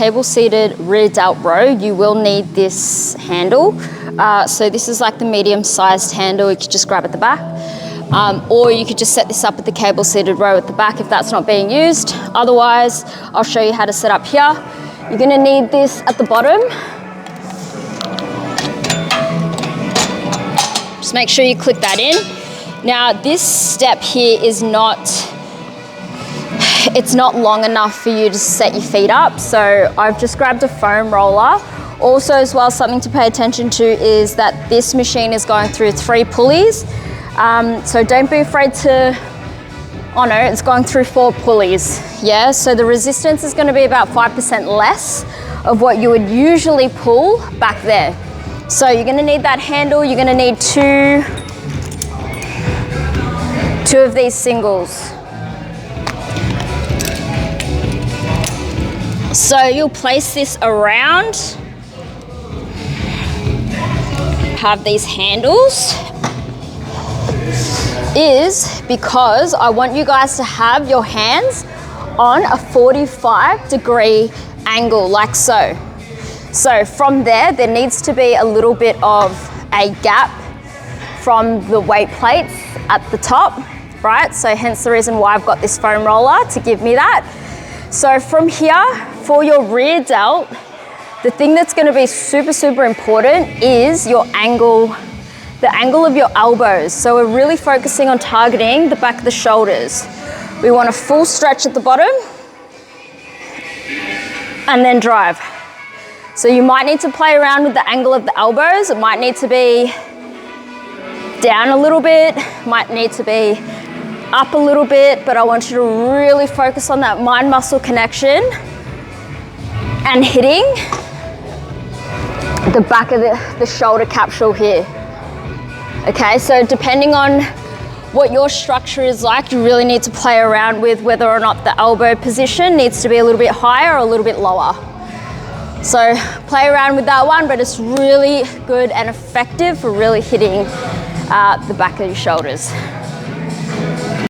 Cable-seated rear delt row, you will need this handle. So this is like the medium-sized handle. You could just grab at the back. Or you could just set this up at the cable-seated row at the back if that's not being used. Otherwise, I'll show you how to set up here. You're gonna need this at the bottom. Just make sure you click that in. Now, this step here is it's not long enough for you to set your feet up. So I've just grabbed a foam roller. Also as well, something to pay attention to is that this machine is going through 3 pulleys. So don't be afraid to, oh no, it's going through 4 pulleys. Yeah, so the resistance is gonna be about 5% less of what you would usually pull back there. So you're gonna need that handle. You're gonna need two of these singles. So you'll place this around, have these handles, is because I want you guys to have your hands on a 45-degree angle, like so. So from there needs to be a little bit of a gap from the weight plates at the top, right? So hence the reason why I've got this foam roller to give me that. So from here, for your rear delt, the thing that's gonna be super, super important is your angle, the angle of your elbows. So we're really focusing on targeting the back of the shoulders. We want a full stretch at the bottom and then drive. So you might need to play around with the angle of the elbows. It might need to be down a little bit, might need to be up a little bit, but I want you to really focus on that mind-muscle connection and hitting the back of the shoulder capsule here. Okay, so depending on what your structure is like, you really need to play around with whether or not the elbow position needs to be a little bit higher or a little bit lower. So play around with that one, but it's really good and effective for really hitting the back of your shoulders.